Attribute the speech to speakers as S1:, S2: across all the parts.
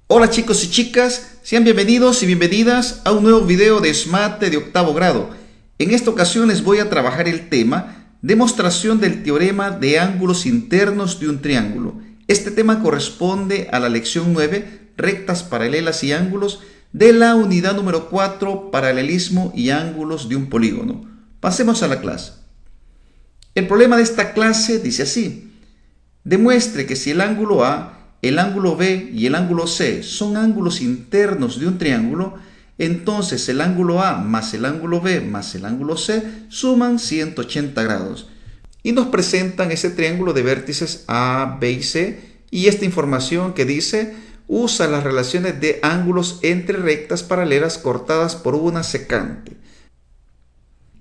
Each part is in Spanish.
S1: Hola chicos y chicas, sean bienvenidos y bienvenidas a un nuevo video de SMAT de octavo grado. En esta ocasión les voy a trabajar el tema demostración del teorema de ángulos internos de un triángulo. Este tema corresponde a la lección 9, rectas, paralelas y ángulos, de la unidad número 4, paralelismo y ángulos de un polígono. Pasemos a la clase. El problema de esta clase dice así: demuestre que si el ángulo A, el ángulo B y el ángulo C son ángulos internos de un triángulo, entonces el ángulo A más el ángulo B más el ángulo C suman 180 grados. Y nos presentan ese triángulo de vértices A, B y C, y esta información que dice: usa las relaciones de ángulos entre rectas paralelas cortadas por una secante.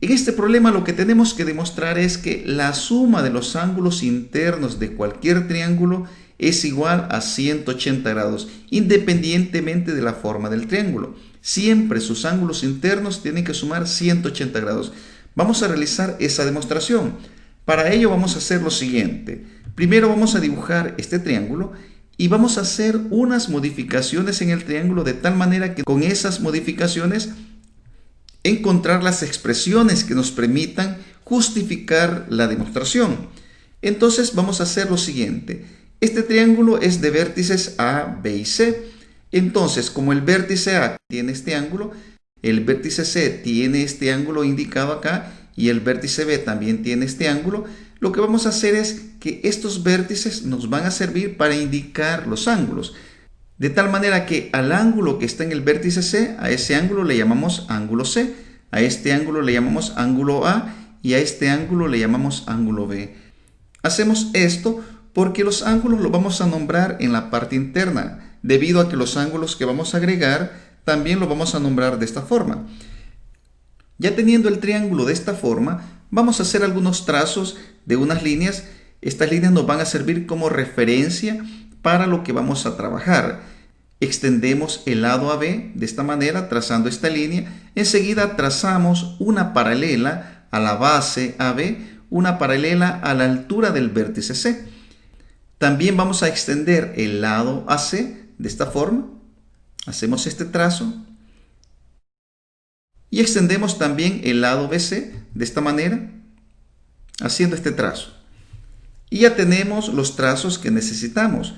S1: En este problema lo que tenemos que demostrar es que la suma de los ángulos internos de cualquier triángulo es igual a 180 grados, independientemente de la forma del triángulo. Siempre sus ángulos internos tienen que sumar 180 grados. Vamos a realizar esa demostración. Para ello vamos a hacer lo siguiente. Primero vamos a dibujar este triángulo y vamos a hacer unas modificaciones en el triángulo de tal manera que con esas modificaciones encontrar las expresiones que nos permitan justificar la demostración. Entonces vamos a hacer lo siguiente. Este triángulo es de vértices A, B y C. Entonces, como el vértice A tiene este ángulo, el vértice C tiene este ángulo indicado acá y el vértice B también tiene este ángulo, lo que vamos a hacer es que estos vértices nos van a servir para indicar los ángulos. De tal manera que al ángulo que está en el vértice C, a ese ángulo le llamamos ángulo C, a este ángulo le llamamos ángulo A y a este ángulo le llamamos ángulo B. Hacemos esto porque los ángulos los vamos a nombrar en la parte interna, debido a que los ángulos que vamos a agregar también los vamos a nombrar de esta forma. Ya teniendo el triángulo de esta forma, vamos a hacer algunos trazos de unas líneas. Estas líneas nos van a servir como referencia para lo que vamos a trabajar. Extendemos el lado AB de esta manera, trazando esta línea. Enseguida trazamos una paralela a la base AB, una paralela a la altura del vértice C. También vamos a extender el lado AC de esta forma. Hacemos este trazo. Y extendemos también el lado BC de esta manera, haciendo este trazo. Y ya tenemos los trazos que necesitamos.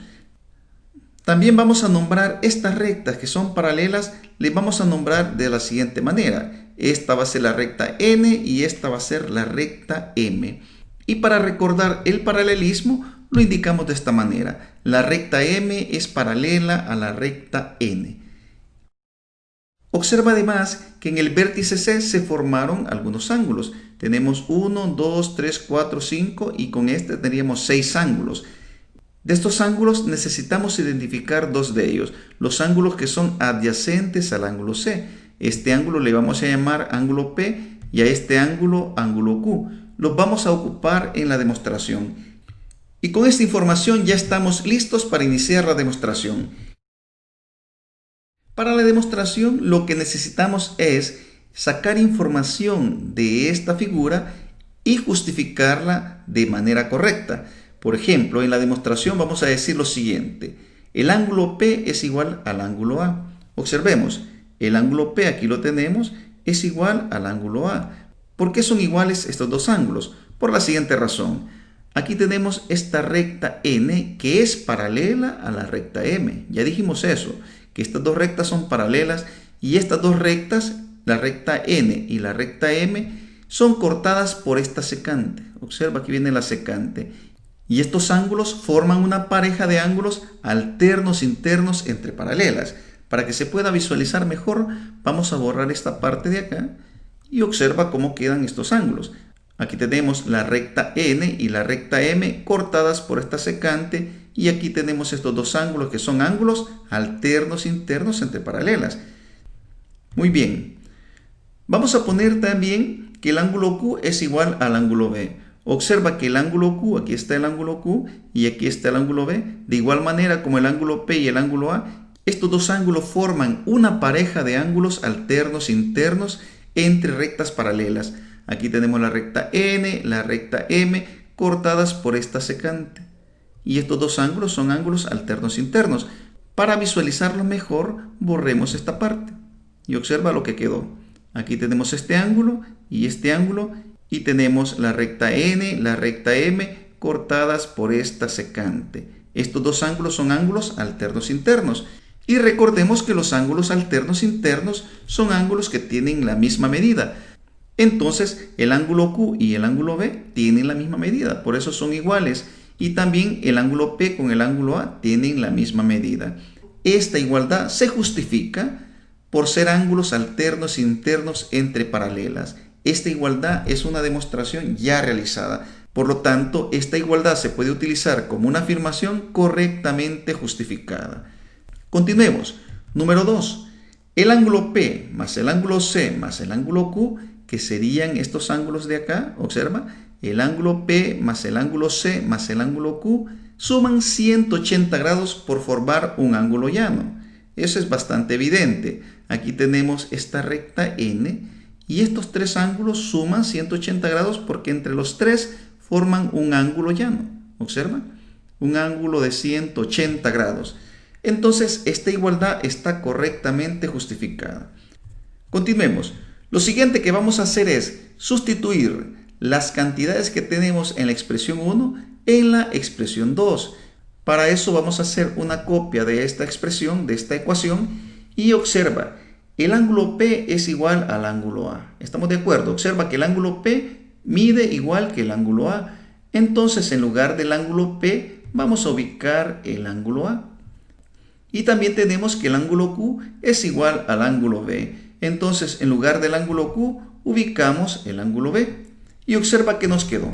S1: También vamos a nombrar estas rectas que son paralelas, les vamos a nombrar de la siguiente manera. Esta va a ser la recta N y esta va a ser la recta M. Y para recordar el paralelismo, lo indicamos de esta manera. La recta M es paralela a la recta N. Observa además que en el vértice C se formaron algunos ángulos. Tenemos 1, 2, 3, 4, 5 y con este tendríamos 6 ángulos. De estos ángulos necesitamos identificar dos de ellos, los ángulos que son adyacentes al ángulo C. Este ángulo le vamos a llamar ángulo P y a este ángulo Q. Los vamos a ocupar en la demostración. Y con esta información ya estamos listos para iniciar la demostración. Para la demostración lo que necesitamos es sacar información de esta figura y justificarla de manera correcta. Por ejemplo, en la demostración vamos a decir lo siguiente: el ángulo P es igual al ángulo A. Observemos, el ángulo P, aquí lo tenemos, es igual al ángulo A. ¿Por qué son iguales estos dos ángulos? Por la siguiente razón. Aquí tenemos esta recta N que es paralela a la recta M. Ya dijimos eso, que estas dos rectas son paralelas y estas dos rectas, la recta N y la recta M, son cortadas por esta secante. Observa, aquí viene la secante. Y estos ángulos forman una pareja de ángulos alternos internos entre paralelas. Para que se pueda visualizar mejor, vamos a borrar esta parte de acá y observa cómo quedan estos ángulos. Aquí tenemos la recta N y la recta M cortadas por esta secante y aquí tenemos estos dos ángulos que son ángulos alternos internos entre paralelas. Muy bien. Vamos a poner también que el ángulo Q es igual al ángulo B. Observa que el ángulo Q, aquí está el ángulo Q y aquí está el ángulo B. De igual manera como el ángulo P y el ángulo A, estos dos ángulos forman una pareja de ángulos alternos internos entre rectas paralelas. Aquí tenemos la recta N, la recta M, cortadas por esta secante. Y estos dos ángulos son ángulos alternos internos. Para visualizarlo mejor, borremos esta parte. Y observa lo que quedó. Aquí tenemos este ángulo y tenemos la recta N, la recta M cortadas por esta secante. Estos dos ángulos son ángulos alternos internos. Y recordemos que los ángulos alternos internos son ángulos que tienen la misma medida. Entonces, el ángulo Q y el ángulo B tienen la misma medida, por eso son iguales. Y también el ángulo P con el ángulo A tienen la misma medida. Esta igualdad se justifica por ser ángulos alternos internos entre paralelas. Esta igualdad es una demostración ya realizada. Por lo tanto, esta igualdad se puede utilizar como una afirmación correctamente justificada. Continuemos. Número 2. El ángulo P más el ángulo C más el ángulo Q, que serían estos ángulos de acá, observa, el ángulo P más el ángulo C más el ángulo Q suman 180 grados por formar un ángulo llano. Eso es bastante evidente. Aquí tenemos esta recta N y estos tres ángulos suman 180 grados porque entre los tres forman un ángulo llano. Observa, un ángulo de 180 grados. Entonces, esta igualdad está correctamente justificada. Continuemos. Lo siguiente que vamos a hacer es sustituir las cantidades que tenemos en la expresión 1 en la expresión 2. Para eso vamos a hacer una copia de esta expresión, de esta ecuación, y observa, el ángulo P es igual al ángulo A. ¿Estamos de acuerdo? Observa que el ángulo P mide igual que el ángulo A. Entonces, en lugar del ángulo P, vamos a ubicar el ángulo A. Y también tenemos que el ángulo Q es igual al ángulo B. Entonces, en lugar del ángulo Q, ubicamos el ángulo B. Y observa que nos quedó.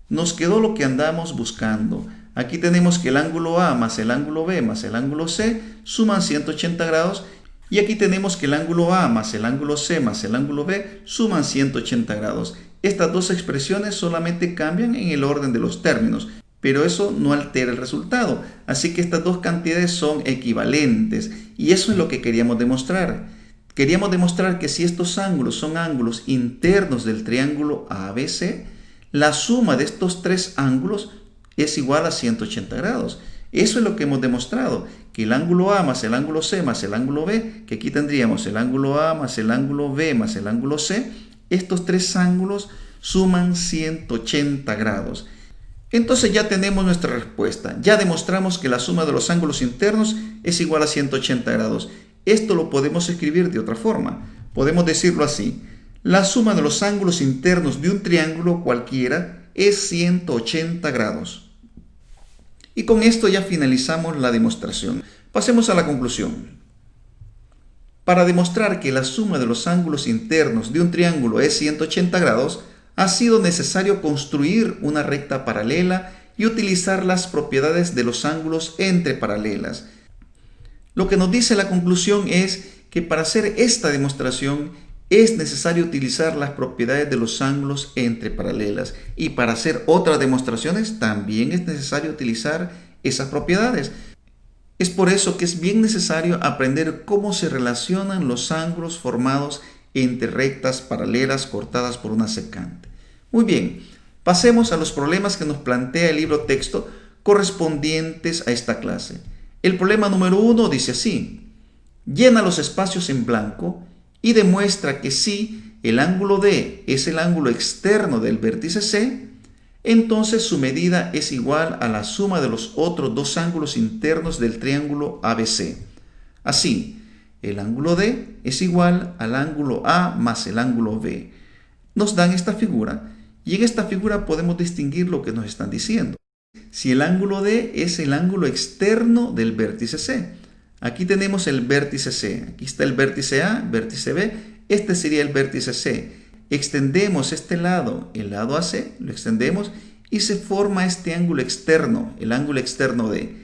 S1: Nos quedó lo que andamos buscando. Aquí tenemos que el ángulo A más el ángulo B más el ángulo C suman 180 grados. Y aquí tenemos que el ángulo A más el ángulo C más el ángulo B suman 180 grados. Estas dos expresiones solamente cambian en el orden de los términos, pero eso no altera el resultado. Así que estas dos cantidades son equivalentes. Y eso es lo que queríamos demostrar. Queríamos demostrar que si estos ángulos son ángulos internos del triángulo ABC, la suma de estos tres ángulos es igual a 180 grados. Eso es lo que hemos demostrado, que el ángulo A más el ángulo C más el ángulo B, que aquí tendríamos el ángulo A más el ángulo B más el ángulo C, estos tres ángulos suman 180 grados. Entonces ya tenemos nuestra respuesta. Ya demostramos que la suma de los ángulos internos es igual a 180 grados. Esto lo podemos escribir de otra forma. Podemos decirlo así. La suma de los ángulos internos de un triángulo cualquiera es 180 grados. Y con esto ya finalizamos la demostración. Pasemos a la conclusión. Para demostrar que la suma de los ángulos internos de un triángulo es 180 grados, ha sido necesario construir una recta paralela y utilizar las propiedades de los ángulos entre paralelas. Lo que nos dice la conclusión es que para hacer esta demostración es necesario utilizar las propiedades de los ángulos entre paralelas, y para hacer otras demostraciones también es necesario utilizar esas propiedades. Es por eso que es bien necesario aprender cómo se relacionan los ángulos formados entre rectas paralelas cortadas por una secante. Muy bien, pasemos a los problemas que nos plantea el libro texto correspondientes a esta clase. El problema número 1 dice así: llena los espacios en blanco y demuestra que si el ángulo D es el ángulo externo del vértice C, entonces su medida es igual a la suma de los otros dos ángulos internos del triángulo ABC. Así, el ángulo D es igual al ángulo A más el ángulo B. Nos dan esta figura y en esta figura podemos distinguir lo que nos están diciendo. Si el ángulo D es el ángulo externo del vértice C. Aquí tenemos el vértice C. Aquí está el vértice A, vértice B. Este sería el vértice C. Extendemos este lado, el lado AC, lo extendemos y se forma este ángulo externo, el ángulo externo D.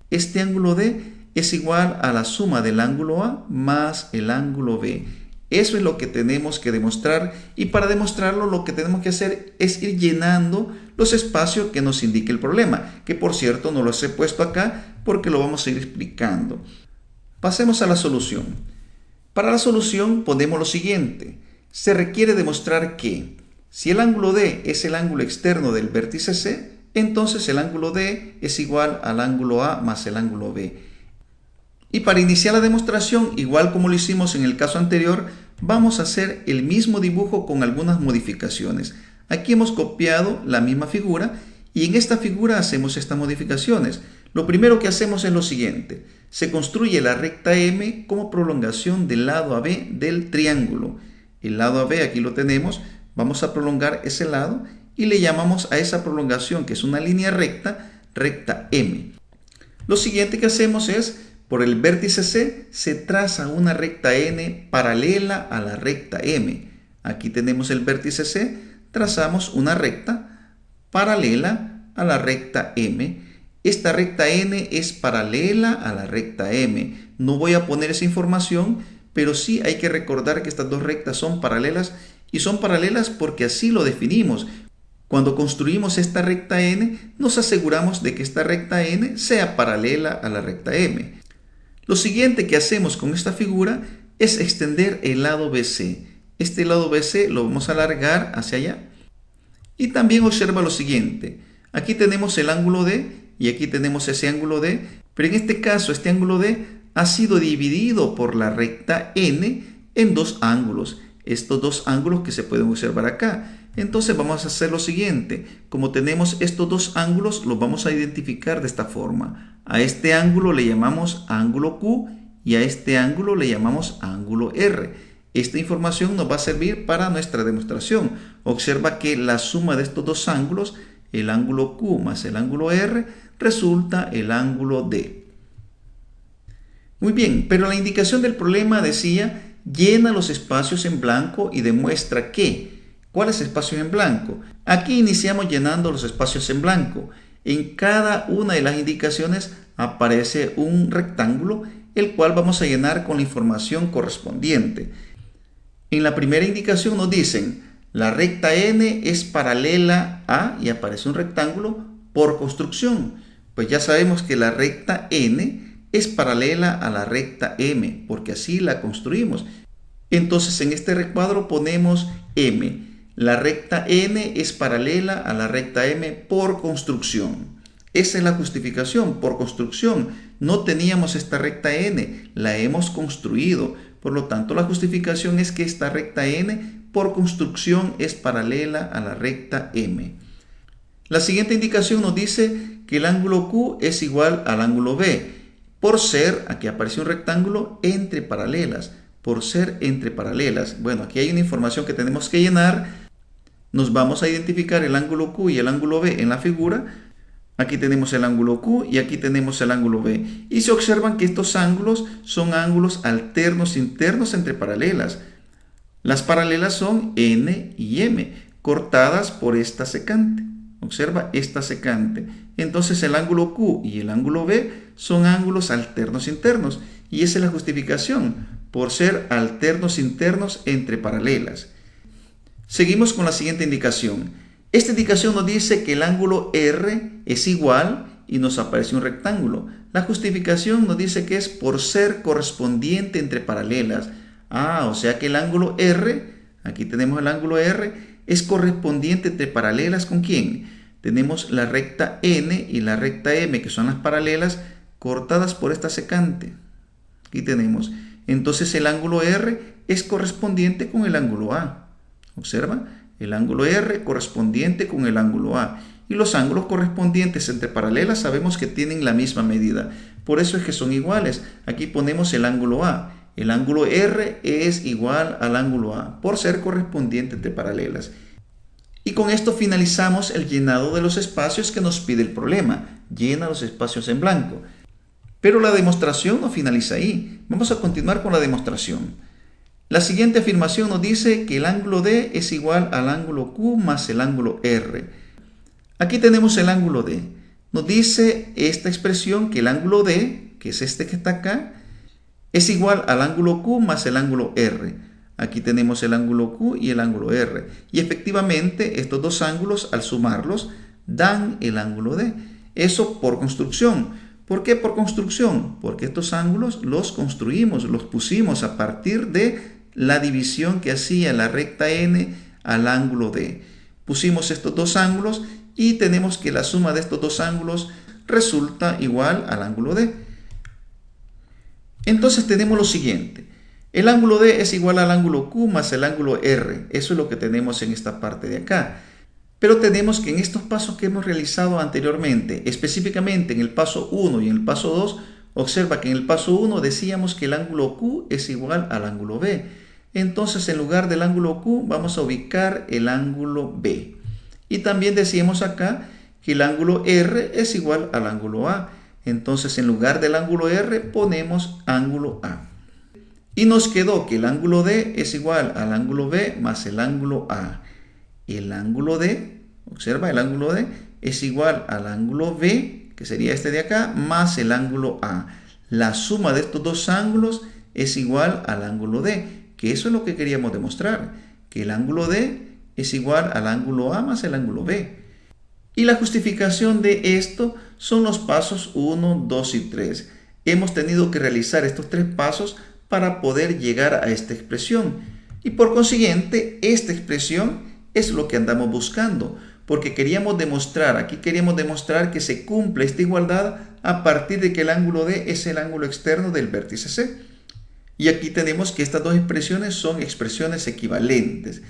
S1: Este ángulo D es igual a la suma del ángulo A más el ángulo B. Eso es lo que tenemos que demostrar, y para demostrarlo lo que tenemos que hacer es ir llenando los espacios que nos indique el problema, que por cierto no los he puesto acá porque lo vamos a ir explicando. Pasemos a la solución. Para la solución ponemos lo siguiente. Se requiere demostrar que si el ángulo D es el ángulo externo del vértice C, entonces el ángulo D es igual al ángulo A más el ángulo B. Y para iniciar la demostración, igual como lo hicimos en el caso anterior, vamos a hacer el mismo dibujo con algunas modificaciones. Aquí hemos copiado la misma figura y en esta figura hacemos estas modificaciones. Lo primero que hacemos es lo siguiente. Se construye la recta M como prolongación del lado AB del triángulo. El lado AB aquí lo tenemos. Vamos a prolongar ese lado y le llamamos a esa prolongación, que es una línea recta, recta M. Lo siguiente que hacemos es, por el vértice C, se traza una recta N paralela a la recta M. Aquí tenemos el vértice C, trazamos una recta paralela a la recta M. Esta recta N es paralela a la recta M. No voy a poner esa información, pero sí hay que recordar que estas dos rectas son paralelas y son paralelas porque así lo definimos. Cuando construimos esta recta N, nos aseguramos de que esta recta N sea paralela a la recta M. Lo siguiente que hacemos con esta figura es extender el lado BC. Este lado BC lo vamos a alargar hacia allá. Y también observa lo siguiente. Aquí tenemos el ángulo D y aquí tenemos ese ángulo D, pero en este caso este ángulo D ha sido dividido por la recta N en dos ángulos. Estos dos ángulos que se pueden observar acá. Entonces vamos a hacer lo siguiente. Como tenemos estos dos ángulos, los vamos a identificar de esta forma. A este ángulo le llamamos ángulo Q y a este ángulo le llamamos ángulo R. Esta información nos va a servir para nuestra demostración. Observa que la suma de estos dos ángulos, el ángulo Q más el ángulo R, resulta el ángulo D. Muy bien, pero la indicación del problema decía: llena los espacios en blanco y demuestra que. ¿Cuáles espacios en blanco? Aquí iniciamos llenando los espacios en blanco. En cada una de las indicaciones aparece un rectángulo, el cual vamos a llenar con la información correspondiente. En la primera indicación nos dicen: la recta N es paralela a, y aparece un rectángulo, por construcción. Pues ya sabemos que la recta N es paralela a la recta M, porque así la construimos. Entonces en este recuadro ponemos M. La recta N es paralela a la recta M por construcción. Esa es la justificación, por construcción. No teníamos esta recta N, la hemos construido. Por lo tanto, la justificación es que esta recta N por construcción es paralela a la recta M. La siguiente indicación nos dice que el ángulo Q es igual al ángulo B, por ser, aquí aparece un rectángulo, entre paralelas. Por ser entre paralelas. Bueno, aquí hay una información que tenemos que llenar. Nos vamos a identificar el ángulo Q y el ángulo B en la figura. Aquí tenemos el ángulo Q y aquí tenemos el ángulo B. Y se observan que estos ángulos son ángulos alternos internos entre paralelas. Las paralelas son N y M, cortadas por esta secante. Observa esta secante. Entonces el ángulo Q y el ángulo B son ángulos alternos internos. Y esa es la justificación, por ser alternos internos entre paralelas. Seguimos con la siguiente indicación. Esta indicación nos dice que el ángulo R es igual y nos aparece un rectángulo. La justificación nos dice que es por ser correspondiente entre paralelas. O sea que el ángulo R, aquí tenemos el ángulo R, es correspondiente entre paralelas ¿con quién? Tenemos la recta N y la recta M, que son las paralelas cortadas por esta secante. Aquí tenemos. Entonces el ángulo R es correspondiente con el ángulo A. Observa, el ángulo R correspondiente con el ángulo A. Y los ángulos correspondientes entre paralelas sabemos que tienen la misma medida. Por eso es que son iguales. Aquí ponemos el ángulo A. El ángulo R es igual al ángulo A, por ser correspondiente entre paralelas. Y con esto finalizamos el llenado de los espacios que nos pide el problema. Llena los espacios en blanco. Pero la demostración no finaliza ahí. Vamos a continuar con la demostración. La siguiente afirmación nos dice que el ángulo D es igual al ángulo Q más el ángulo R. Aquí tenemos el ángulo D. Nos dice esta expresión que el ángulo D, que es este que está acá, es igual al ángulo Q más el ángulo R. Aquí tenemos el ángulo Q y el ángulo R. Y efectivamente estos dos ángulos, al sumarlos, dan el ángulo D. Eso por construcción. ¿Por qué por construcción? Porque estos ángulos los construimos, los pusimos a partir de la división que hacía la recta N al ángulo D. Pusimos estos dos ángulos y tenemos que la suma de estos dos ángulos resulta igual al ángulo D. Entonces tenemos lo siguiente. El ángulo D es igual al ángulo Q más el ángulo R. Eso es lo que tenemos en esta parte de acá. Pero tenemos que en estos pasos que hemos realizado anteriormente, específicamente en el paso 1 y en el paso 2, observa que en el paso 1 decíamos que el ángulo Q es igual al ángulo B. Entonces en lugar del ángulo Q vamos a ubicar el ángulo B. Y también decíamos acá que el ángulo R es igual al ángulo A. Entonces en lugar del ángulo R ponemos ángulo A. Y nos quedó que el ángulo D es igual al ángulo B más el ángulo A. El ángulo D, observa, el ángulo D es igual al ángulo B, que sería este de acá, más el ángulo A. La suma de estos dos ángulos es igual al ángulo D, que eso es lo que queríamos demostrar, que el ángulo D es igual al ángulo A más el ángulo B. Y la justificación de esto son los pasos 1, 2 y 3. Hemos tenido que realizar estos tres pasos para poder llegar a esta expresión. Y por consiguiente, esta expresión es lo que andamos buscando, porque queríamos demostrar, aquí queríamos demostrar que se cumple esta igualdad a partir de que el ángulo D es el ángulo externo del vértice C. Y aquí tenemos que estas dos expresiones son expresiones equivalentes.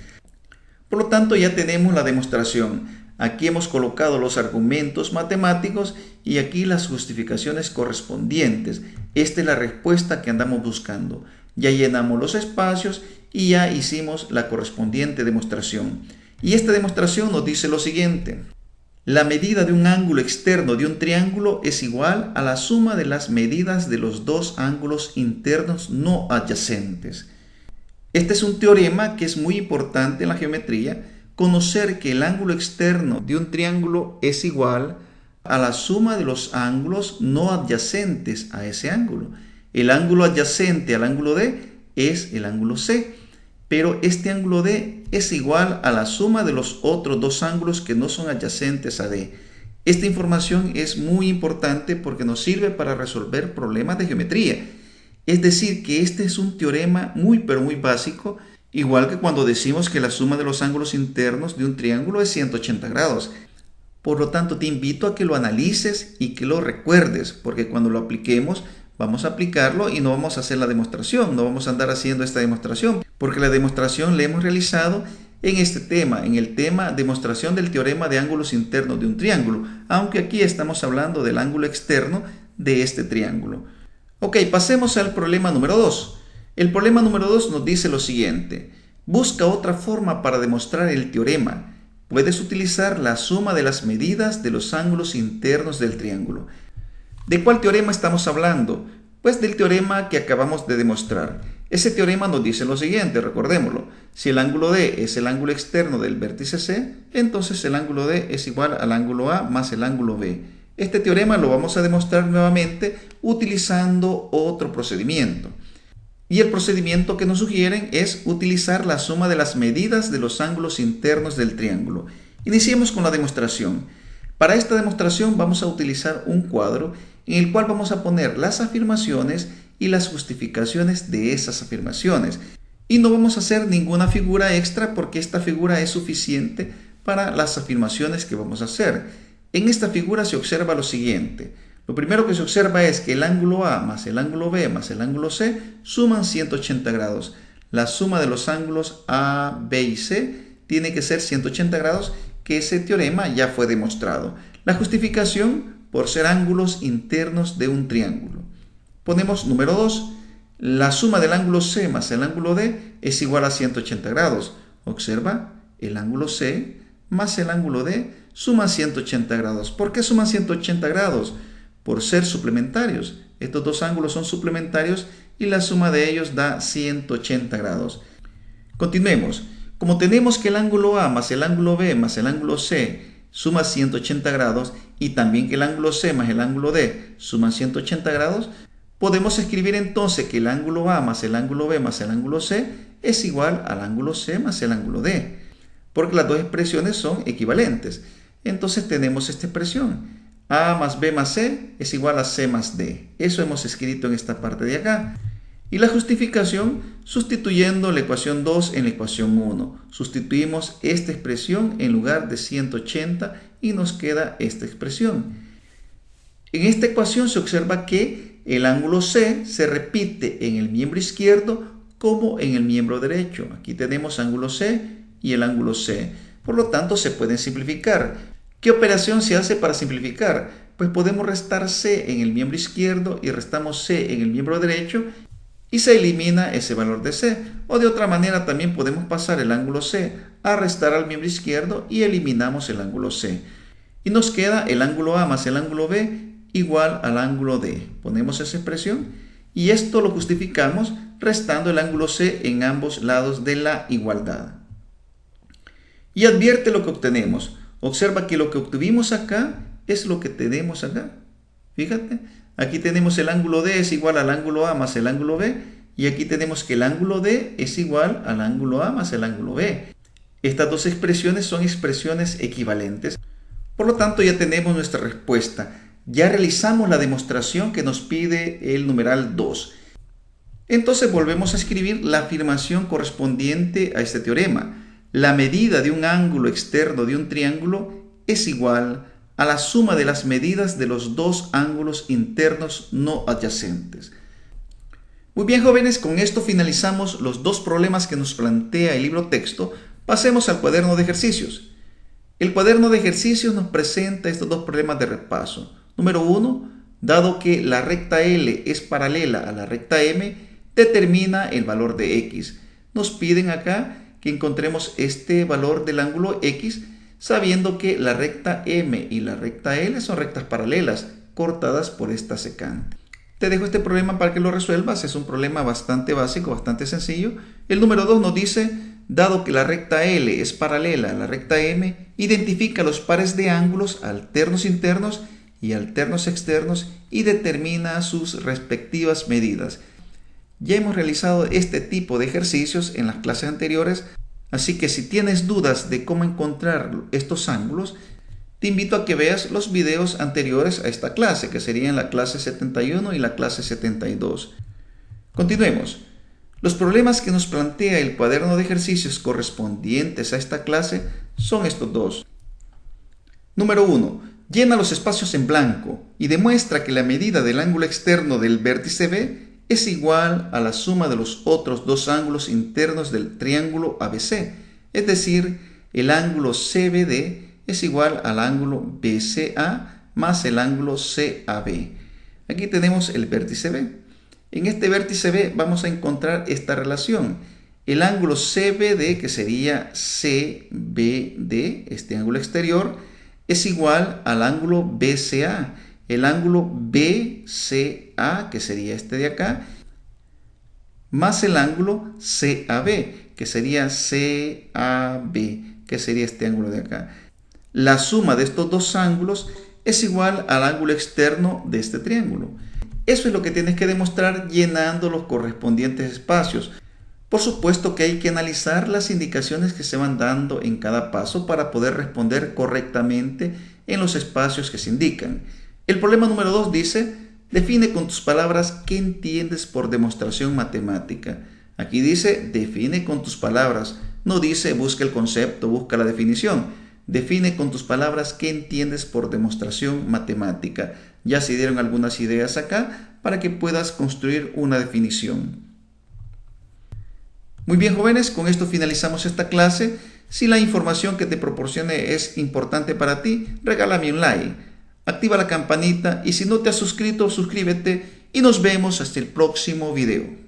S1: Por lo tanto, ya tenemos la demostración. Aquí hemos colocado los argumentos matemáticos y aquí las justificaciones correspondientes. Esta es la respuesta que andamos buscando. Ya llenamos los espacios y ya hicimos la correspondiente demostración. Y esta demostración nos dice lo siguiente. La medida de un ángulo externo de un triángulo es igual a la suma de las medidas de los dos ángulos internos no adyacentes. Este es un teorema que es muy importante en la geometría. Conocer que el ángulo externo de un triángulo es igual a la suma de los ángulos no adyacentes a ese ángulo. El ángulo adyacente al ángulo D es el ángulo C, pero este ángulo D es igual a la suma de los otros dos ángulos que no son adyacentes a D. Esta información es muy importante porque nos sirve para resolver problemas de geometría. Es decir, que este es un teorema muy pero muy básico, igual que cuando decimos que la suma de los ángulos internos de un triángulo es 180 grados. Por lo tanto, te invito a que lo analices y que lo recuerdes, porque cuando lo apliquemos, vamos a aplicarlo y no vamos a hacer la demostración, no vamos a andar haciendo esta demostración, porque la demostración la hemos realizado en este tema, en el tema demostración del teorema de ángulos internos de un triángulo, aunque aquí estamos hablando del ángulo externo de este triángulo. Ok, pasemos al problema número 2. El problema número 2 nos dice lo siguiente. Busca otra forma para demostrar el teorema. Puedes utilizar la suma de las medidas de los ángulos internos del triángulo. ¿De cuál teorema estamos hablando? Pues del teorema que acabamos de demostrar. Ese teorema nos dice lo siguiente, recordémoslo. Si el ángulo D es el ángulo externo del vértice C, entonces el ángulo D es igual al ángulo A más el ángulo B. Este teorema lo vamos a demostrar nuevamente utilizando otro procedimiento. Y el procedimiento que nos sugieren es utilizar la suma de las medidas de los ángulos internos del triángulo. Iniciemos con la demostración. Para esta demostración vamos a utilizar un cuadro en el cual vamos a poner las afirmaciones y las justificaciones de esas afirmaciones. Y no vamos a hacer ninguna figura extra porque esta figura es suficiente para las afirmaciones que vamos a hacer. En esta figura se observa lo siguiente. Lo primero que se observa es que el ángulo A más el ángulo B más el ángulo C suman 180 grados. La suma de los ángulos A, B y C tiene que ser 180 grados, que ese teorema ya fue demostrado. La justificación por ser ángulos internos de un triángulo. Ponemos número 2. La suma del ángulo C más el ángulo D es igual a 180 grados. Observa, el ángulo C más el ángulo D suman 180 grados. ¿Por qué suman 180 grados? Por ser suplementarios. Estos dos ángulos son suplementarios y la suma de ellos da 180 grados. Continuemos. Como tenemos que el ángulo A más el ángulo B más el ángulo C suma 180 grados y también que el ángulo C más el ángulo D suma 180 grados, podemos escribir entonces que el ángulo A más el ángulo B más el ángulo C es igual al ángulo C más el ángulo D, porque las dos expresiones son equivalentes. Entonces tenemos esta expresión. A más B más C es igual a C más D. Eso hemos escrito en esta parte de acá. Y la justificación sustituyendo la ecuación 2 en la ecuación 1. Sustituimos esta expresión en lugar de 180 y nos queda esta expresión. En esta ecuación se observa que el ángulo C se repite en el miembro izquierdo como en el miembro derecho. Aquí tenemos ángulo C y el ángulo C. Por lo tanto, se pueden simplificar. ¿Qué operación se hace para simplificar? Pues podemos restar C en el miembro izquierdo y restamos C en el miembro derecho y se elimina ese valor de C. O de otra manera también podemos pasar el ángulo C a restar al miembro izquierdo y eliminamos el ángulo C. Y nos queda el ángulo A más el ángulo B igual al ángulo D. Ponemos esa expresión y esto lo justificamos restando el ángulo C en ambos lados de la igualdad. Y advierte lo que obtenemos. Observa que lo que obtuvimos acá es lo que tenemos acá. Fíjate, aquí tenemos el ángulo D es igual al ángulo A más el ángulo B y aquí tenemos que el ángulo D es igual al ángulo A más el ángulo B. Estas dos expresiones son expresiones equivalentes. Por lo tanto, ya tenemos nuestra respuesta. Ya realizamos la demostración que nos pide el numeral 2. Entonces volvemos a escribir la afirmación correspondiente a este teorema. La medida de un ángulo externo de un triángulo es igual a la suma de las medidas de los dos ángulos internos no adyacentes. Muy bien, jóvenes, con esto finalizamos los dos problemas que nos plantea el libro texto. Pasemos al cuaderno de ejercicios. El cuaderno de ejercicios nos presenta estos dos problemas de repaso. Número 1, dado que la recta L es paralela a la recta M, determina el valor de X. Nos piden acá que encontremos este valor del ángulo X, sabiendo que la recta M y la recta L son rectas paralelas, cortadas por esta secante. Te dejo este problema para que lo resuelvas. Es un problema bastante básico, bastante sencillo. El número 2 nos dice, dado que la recta L es paralela a la recta M, identifica los pares de ángulos alternos internos y alternos externos y determina sus respectivas medidas. Ya hemos realizado este tipo de ejercicios en las clases anteriores, así que si tienes dudas de cómo encontrar estos ángulos, te invito a que veas los videos anteriores a esta clase, que serían la clase 71 y la clase 72. Continuemos. Los problemas que nos plantea el cuaderno de ejercicios correspondientes a esta clase son estos dos. Número 1. Llena los espacios en blanco y demuestra que la medida del ángulo externo del vértice B es igual a la suma de los otros dos ángulos internos del triángulo ABC, es decir, el ángulo CBD es igual al ángulo BCA más el ángulo CAB. Aquí tenemos el vértice B. En este vértice B vamos a encontrar esta relación. El ángulo CBD, que sería CBD, este ángulo exterior, es igual al ángulo BCA. El ángulo BCA, que sería este de acá, más el ángulo CAB, que sería CAB, que sería este ángulo de acá. La suma de estos dos ángulos es igual al ángulo externo de este triángulo. Eso es lo que tienes que demostrar llenando los correspondientes espacios. Por supuesto que hay que analizar las indicaciones que se van dando en cada paso para poder responder correctamente en los espacios que se indican. El problema número 2 dice, define con tus palabras qué entiendes por demostración matemática. Aquí dice, define con tus palabras. No dice, busca el concepto, busca la definición. Define con tus palabras qué entiendes por demostración matemática. Ya se dieron algunas ideas acá para que puedas construir una definición. Muy bien, jóvenes, con esto finalizamos esta clase. Si la información que te proporcione es importante para ti, regálame un like, activa la campanita y si no te has suscrito, suscríbete y nos vemos hasta el próximo video.